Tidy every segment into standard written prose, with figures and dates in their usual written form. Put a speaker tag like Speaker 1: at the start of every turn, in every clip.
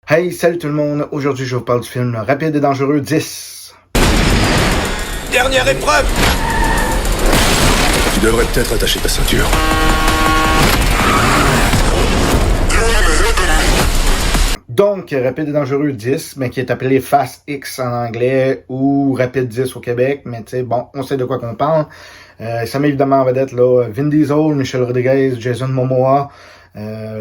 Speaker 1: Hey, salut tout le monde! Aujourd'hui, je vous parle du film Rapide et Dangereux 10.
Speaker 2: Dernière épreuve!
Speaker 3: Tu devrais peut-être attacher ta ceinture.
Speaker 1: Donc, Rapide et Dangereux 10, mais qui est appelé Fast X en anglais ou Rapide 10 au Québec, mais tu sais, bon, on sait de quoi qu'on parle. Ça met évidemment en vedette là, Vin Diesel, Michelle Rodriguez, Jason Momoa,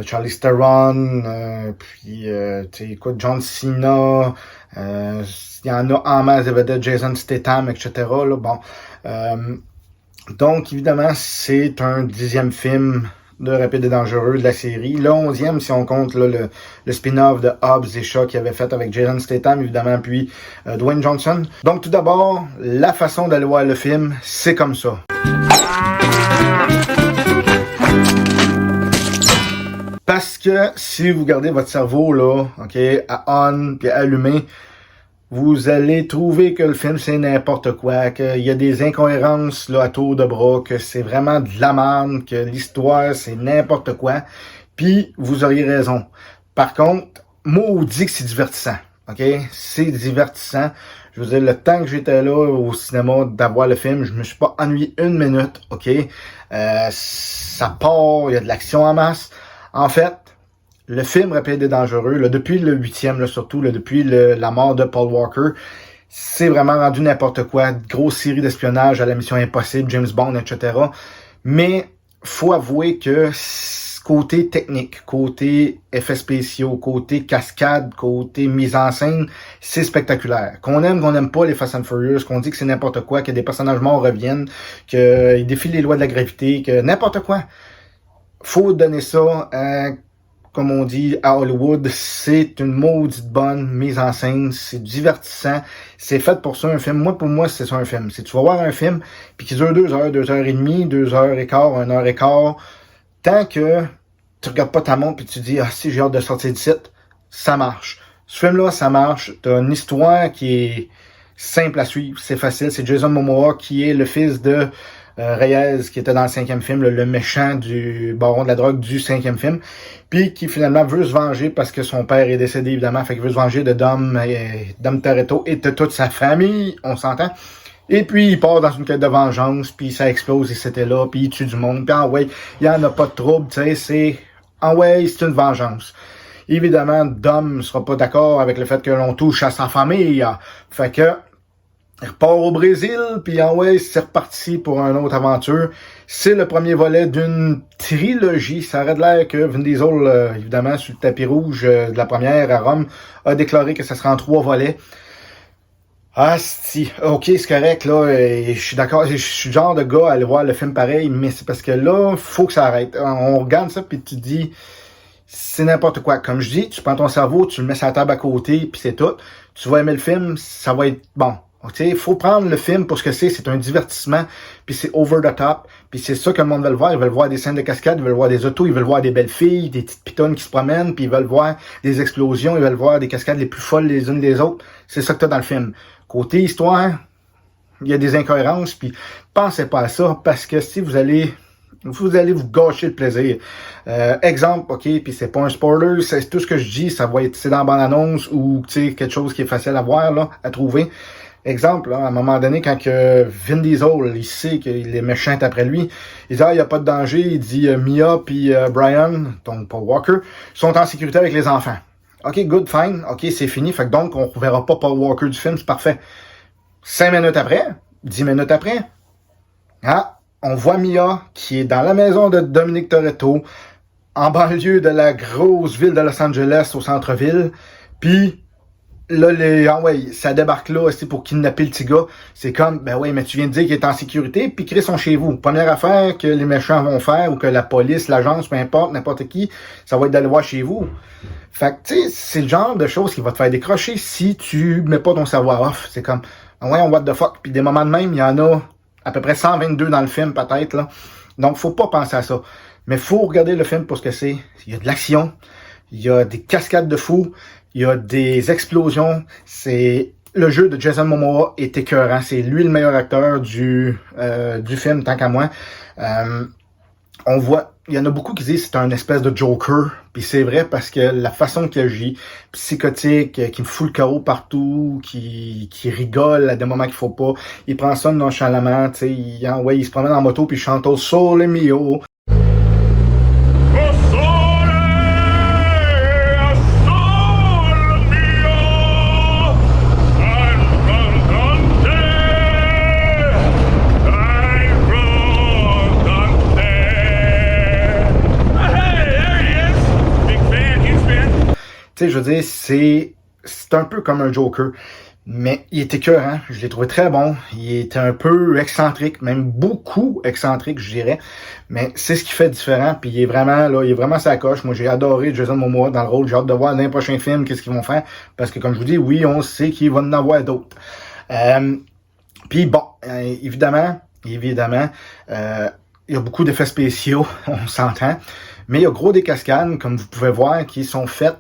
Speaker 1: Charlize Theron, puis tu sais, écoute, John Cena, il y en a en masse de vedettes, Jason Statham, etc. Là, bon, donc évidemment, c'est un 10e film de Rapide et Dangereux de la série. Le 11e, si on compte là, le spin-off de Hobbs et Shaw qu'il avait fait avec Jason Statham, évidemment, puis Dwayne Johnson. Donc tout d'abord, la façon d'aller voir le film, c'est comme ça. Parce que si vous gardez votre cerveau là, ok, à on puis allumé, vous allez trouver que le film c'est n'importe quoi, qu'il y a des incohérences là à tour de bras, que c'est vraiment de la merde, que l'histoire c'est n'importe quoi. Puis vous auriez raison. Par contre, maudit que c'est divertissant. Ok, c'est divertissant. Je veux dire, le temps que j'étais là au cinéma d'avoir le film, je me suis pas ennuyé une minute. Ok, ça part, il y a de l'action en masse. En fait, le film Rapide et Dangereux, là, depuis le 8e, là, surtout, là, depuis la mort de Paul Walker, c'est vraiment rendu n'importe quoi. Grosse série d'espionnage à la Mission Impossible, James Bond, etc. Mais faut avouer que côté technique, côté effets spéciaux, côté cascade, côté mise en scène, c'est spectaculaire. Qu'on n'aime pas les Fast and Furious, qu'on dit que c'est n'importe quoi, que des personnages morts reviennent, qu'ils défient les lois de la gravité, que n'importe quoi. Faut donner ça comme on dit à Hollywood, c'est une maudite bonne mise en scène, c'est divertissant, c'est fait pour ça un film. Moi, pour moi, c'est ça un film. C'est tu vas voir un film, puis qui dure 2 heures, 2 heures et demie, 2 heures et quart, 1 heure et quart, tant que tu regardes pas ta montre puis tu dis, ah si, j'ai hâte de sortir du site, ça marche. Ce film-là, ça marche. T'as une histoire qui est simple à suivre, c'est facile. C'est Jason Momoa qui est le fils de Reyes, qui était dans le 5e film, le méchant du baron de la drogue du 5e film, puis qui finalement veut se venger parce que son père est décédé, évidemment, fait qu'il veut se venger de Dom Toretto et de toute sa famille, on s'entend. Et puis il part dans une quête de vengeance, puis ça explose et c'était là, puis il tue du monde, puis ouais, il y en a pas de trouble, tu sais, c'est ouais, c'est une vengeance. Évidemment, Dom sera pas d'accord avec le fait que l'on touche à sa famille, fait que il repart au Brésil, puis ouais, c'est reparti pour une autre aventure. C'est le premier volet d'une trilogie. Ça aurait l'air que Vin Diesel, évidemment, sur le tapis rouge de la première à Rome, a déclaré que ça serait en 3 volets. Ah, si, ok, c'est correct, là, je suis d'accord, je suis le genre de gars à aller voir le film pareil, mais c'est parce que là, faut que ça arrête. On regarde ça, puis tu te dis, c'est n'importe quoi. Comme je dis, tu prends ton cerveau, tu le mets sur la table à côté, puis c'est tout. Tu vas aimer le film, ça va être bon. Il faut prendre le film pour ce que c'est un divertissement, puis c'est over the top, puis c'est ça que le monde veut le voir. Ils veulent voir des scènes de cascade, ils veulent voir des autos, ils veulent voir des belles filles, des petites pitonnes qui se promènent, puis ils veulent voir des explosions, ils veulent voir des cascades les plus folles les unes des autres. C'est ça que t'as dans le film. Côté histoire, il y a des incohérences, puis pensez pas à ça, parce que si vous allez vous gâcher le plaisir. Exemple, ok, puis c'est pas un spoiler, c'est tout ce que je dis, ça va être, c'est dans la bande-annonce ou tu sais quelque chose qui est facile à voir là, à trouver. Exemple, là, à un moment donné, quand que Vin Diesel, il sait qu'il est méchant après lui, il dit, il n'y a pas de danger, il dit, Mia puis Brian, donc Paul Walker, sont en sécurité avec les enfants. Ok, good, fine, ok, c'est fini, fait que donc, on ne verra pas Paul Walker du film, c'est parfait. 5 minutes après, 10 minutes après, on voit Mia, qui est dans la maison de Dominic Toretto, en banlieue de la grosse ville de Los Angeles, au centre-ville, puis là, ça débarque là aussi pour kidnapper le petit gars. C'est comme, ben ouais, mais tu viens de dire qu'il est en sécurité, puis Chris sont chez vous. Première affaire que les méchants vont faire, ou que la police, l'agence, peu importe, n'importe qui, ça va être d'aller voir chez vous. Fait que, tu sais, c'est le genre de choses qui va te faire décrocher si tu mets pas ton savoir off. C'est comme, ouais, on what the fuck. Puis des moments de même, il y en a à peu près 122 dans le film, peut-être, là. Donc, faut pas penser à ça. Mais faut regarder le film pour ce que c'est. Il y a de l'action, il y a des cascades de fous, il y a des explosions. C'est le jeu de Jason Momoa est écœurant. C'est lui le meilleur acteur du film, tant qu'à moi. on voit, il y en a beaucoup qui disent que c'est un espèce de Joker, puis c'est vrai parce que la façon qu'il agit, psychotique, qui me fout le chaos partout, qui rigole à des moments qu'il faut pas, il prend ça nonchalamment, tu sais, il se promène en moto puis il chante au Sole Mio. Tu sais, je veux dire, c'est un peu comme un Joker, mais il était écœurant, je l'ai trouvé très bon, il était un peu excentrique, même beaucoup excentrique, je dirais, mais c'est ce qui fait différent, puis il est vraiment sa coche. Moi, j'ai adoré Jason Momoa dans le rôle, j'ai hâte de voir dans les prochains films qu'est-ce qu'ils vont faire, parce que comme je vous dis, oui, on sait qu'il va en avoir d'autres. Puis bon, évidemment, il y a beaucoup d'effets spéciaux, on s'entend, mais il y a gros des cascades, comme vous pouvez voir, qui sont faites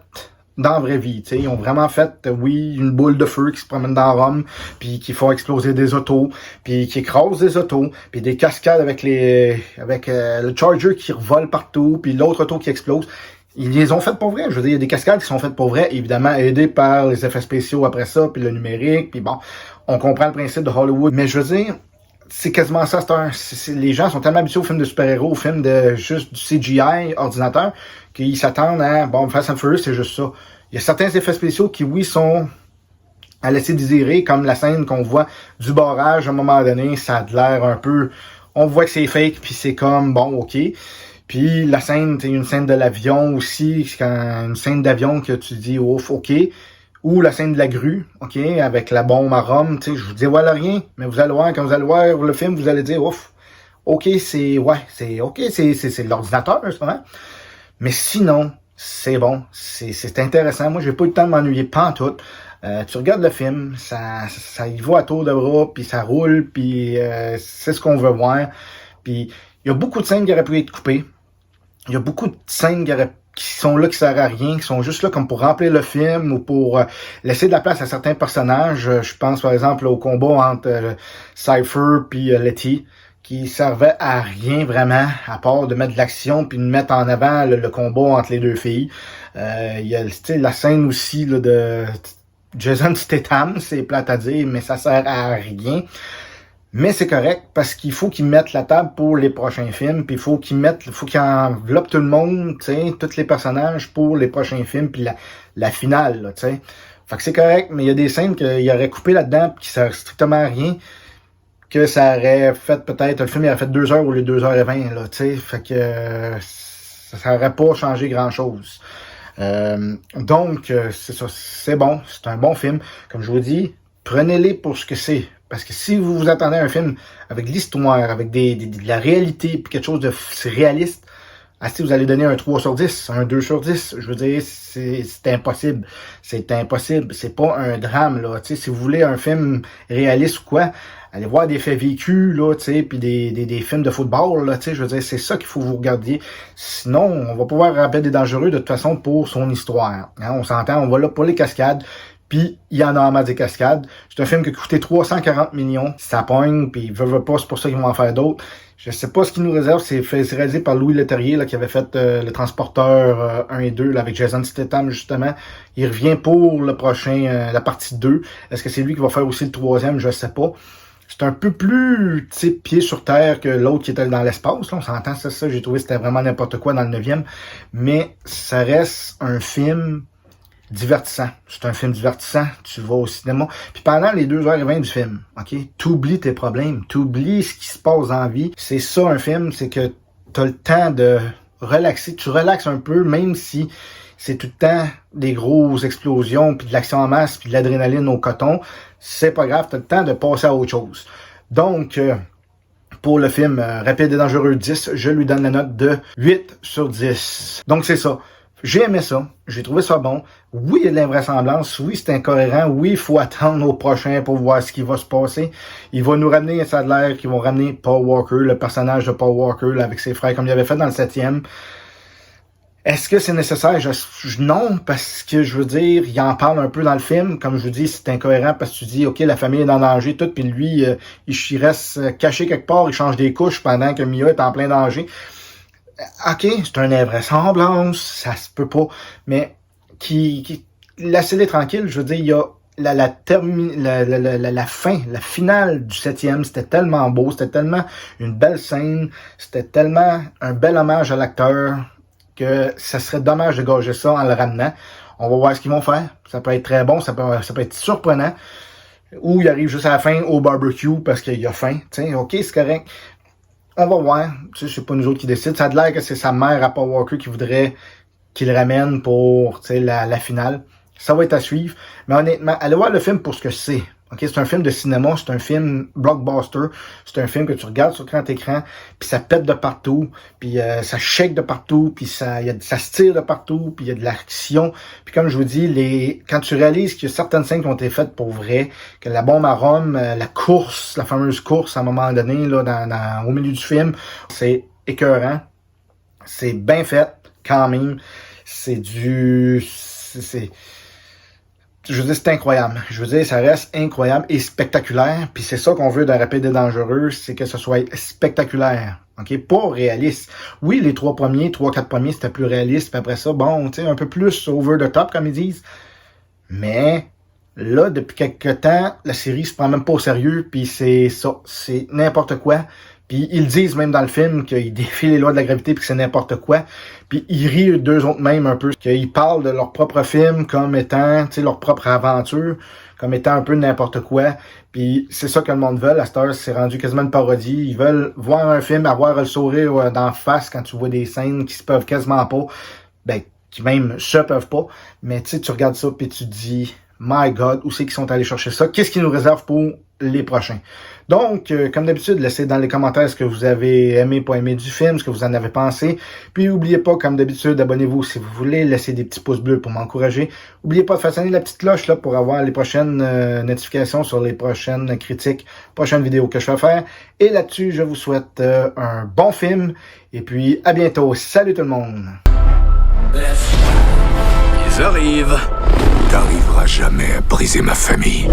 Speaker 1: dans la vraie vie, tu sais, ils ont vraiment fait, oui, une boule de feu qui se promène dans Rome, puis qui font exploser des autos, puis qui écrasent des autos, puis des cascades avec le Charger qui revole partout, puis l'autre auto qui explose. Ils les ont faites pour vrai. Je veux dire, il y a des cascades qui sont faites pour vrai, évidemment aidées par les effets spéciaux après ça, puis le numérique, puis bon, on comprend le principe de Hollywood, mais je veux dire, c'est quasiment ça. Les gens sont tellement habitués aux films de super-héros, aux films de juste du CGI ordinateur, qu'ils s'attendent à, bon, Fast and Furious, c'est juste ça. Il y a certains effets spéciaux qui, oui, sont à laisser désirer, comme la scène qu'on voit du barrage, à un moment donné, ça a l'air un peu, on voit que c'est fake, puis c'est comme, bon, ok. Puis la scène, c'est une scène de l'avion aussi, une scène d'avion que tu dis, ouf, ok. Ou la scène de la grue, ok, avec la bombe à Rome, tu sais, je vous dévoile rien, mais vous allez voir, quand vous allez voir le film, vous allez dire, ouf, ok, c'est l'ordinateur, justement. Mais sinon, c'est bon, c'est intéressant. Moi, j'ai pas eu le temps de m'ennuyer pantoute. Tu regardes le film, ça y va à tour de bras, puis ça roule, puis c'est ce qu'on veut voir. Puis il y a beaucoup de scènes qui auraient pu être coupées. Il y a beaucoup de scènes qui sont là, qui servent à rien, qui sont juste là comme pour remplir le film ou pour laisser de la place à certains personnages. Je pense par exemple au combat entre Cypher puis Letty, qui servait à rien vraiment, à part de mettre de l'action puis de mettre en avant le combat entre les deux filles. Il y a la scène aussi là, de Jason Statham, c'est plate à dire, mais ça sert à rien. Mais c'est correct parce qu'il faut qu'ils mettent la table pour les prochains films, puis il faut qu'ils enveloppent tout le monde, tu sais, tous les personnages pour les prochains films, puis la finale, tu sais. Fait que c'est correct, mais il y a des scènes qu'il aurait coupé là-dedans, puis qui servent strictement à rien, que ça aurait fait peut-être, le film il aurait fait 2 heures au lieu de 2h20, là, tu sais. Fait que ça aurait pas changé grand-chose. Donc, c'est ça, c'est bon, c'est un bon film. Comme je vous dis, prenez-les pour ce que c'est. Parce que si vous vous attendez à un film avec de l'histoire, avec de la réalité, puis quelque chose de réaliste, si vous allez donner un 3 sur 10, un 2 sur 10, je veux dire, c'est impossible. C'est impossible. C'est pas un drame, là. Tu sais, si vous voulez un film réaliste ou quoi, allez voir des faits vécus, là, tu sais, puis des films de football, là, tu sais, je veux dire, c'est ça qu'il faut vous regarder. Sinon, on va pouvoir rappeler des dangereux de toute façon pour son histoire. Hein, on s'entend, on va là pour les cascades. Puis, il y en a en masse des cascades. C'est un film qui a coûté 340 millions. Ça pogne, puis veut pas, c'est pour ça qu'ils vont en faire d'autres. Je sais pas ce qu'ils nous réservent. C'est réalisé par Louis Leterrier, là, qui avait fait Le Transporteur 1 et 2, là, avec Jason Statham, justement. Il revient pour le prochain, la partie 2. Est-ce que c'est lui qui va faire aussi le 3e? Je sais pas. C'est un peu plus, tu sais, pied sur terre que l'autre qui était dans l'espace. Là, on s'entend, c'est ça. J'ai trouvé que c'était vraiment n'importe quoi dans le 9e. Mais ça reste un film divertissant. C'est un film divertissant. Tu vas au cinéma. Puis pendant les 2h20 du film, ok, t'oublies tes problèmes. T'oublies ce qui se passe en vie. C'est ça un film, c'est que t'as le temps de relaxer. Tu relaxes un peu, même si c'est tout le temps des grosses explosions, puis de l'action en masse, puis de l'adrénaline au coton. C'est pas grave, t'as le temps de passer à autre chose. Donc, pour le film Rapide et Dangereux 10, je lui donne la note de 8 sur 10. Donc c'est ça. J'ai aimé ça, j'ai trouvé ça bon. Oui, il y a de l'invraisemblance, oui, c'est incohérent, oui, il faut attendre au prochain pour voir ce qui va se passer. Il va nous ramener, ça a l'air qu'ils vont ramener Paul Walker, le personnage de Paul Walker, là, avec ses frères, comme il avait fait dans le 7e. Est-ce que c'est nécessaire? Non, parce que je veux dire, il en parle un peu dans le film. Comme je vous dis, c'est incohérent parce que tu dis, OK, la famille est en danger, tout, puis lui, il reste caché quelque part, il change des couches pendant que Mia est en plein danger. OK, c'est une invraisemblance, ça se peut pas, mais laissez-les tranquilles, je veux dire, il y a la fin, la finale du 7e, c'était tellement beau, c'était tellement une belle scène, c'était tellement un bel hommage à l'acteur que ça serait dommage de gâcher ça en le ramenant. On va voir ce qu'ils vont faire. Ça peut être très bon, ça peut être surprenant. Ou il arrive juste à la fin au barbecue parce qu'il a faim. T'sais, OK, c'est correct. On va voir. C'est pas nous autres qui décident. Ça a l'air que c'est sa mère à Paul Walker qui voudrait qu'il le ramène pour la finale. Ça va être à suivre. Mais honnêtement, allez voir le film pour ce que c'est. Okay? C'est un film de cinéma, c'est un film blockbuster, c'est un film que tu regardes sur grand écran, puis ça pète de partout, puis ça shake de partout, puis ça se tire de partout, puis il y a de l'action. Puis comme je vous dis, quand tu réalises qu'il y a certaines scènes qui ont été faites pour vrai, que la bombe à Rome, la course, la fameuse course à un moment donné, là, au milieu du film, c'est écœurant. C'est bien fait, quand même. Je veux dire, c'est incroyable. Je veux dire, ça reste incroyable et spectaculaire. Puis c'est ça qu'on veut d'un Rapide et Dangereux, c'est que ce soit spectaculaire. OK? Pas réaliste. Oui, les 3-4 premiers, c'était plus réaliste. Puis après ça, bon, tu sais, un peu plus over the top, comme ils disent. Mais là, depuis quelques temps, la série se prend même pas au sérieux. Puis c'est ça. C'est n'importe quoi. Puis ils disent même dans le film qu'ils défient les lois de la gravité puis que c'est n'importe quoi. Puis ils rient d'eux autres même un peu. Qu'ils parlent de leur propre film comme étant, tu sais, leur propre aventure, comme étant un peu n'importe quoi. Puis c'est ça que le monde veut. À cette heure, c'est rendu quasiment une parodie. Ils veulent voir un film, avoir le sourire d'en face quand tu vois des scènes qui se peuvent quasiment pas. Ben, qui même se peuvent pas. Mais tu sais, tu regardes ça puis tu te dis... My God, où c'est qu'ils sont allés chercher ça? Qu'est-ce qu'ils nous réservent pour les prochains? Donc, comme d'habitude, laissez dans les commentaires ce que vous avez aimé, pas aimé du film, ce que vous en avez pensé. Puis, n'oubliez pas, comme d'habitude, abonnez-vous si vous voulez. Laissez des petits pouces bleus pour m'encourager. N'oubliez pas de faire sonner la petite cloche là pour avoir les prochaines notifications sur les prochaines critiques, prochaines vidéos que je vais faire. Et là-dessus, je vous souhaite un bon film. Et puis, à bientôt. Salut tout le monde!
Speaker 2: Ils arrivent.
Speaker 3: T'arriveras jamais à briser ma famille.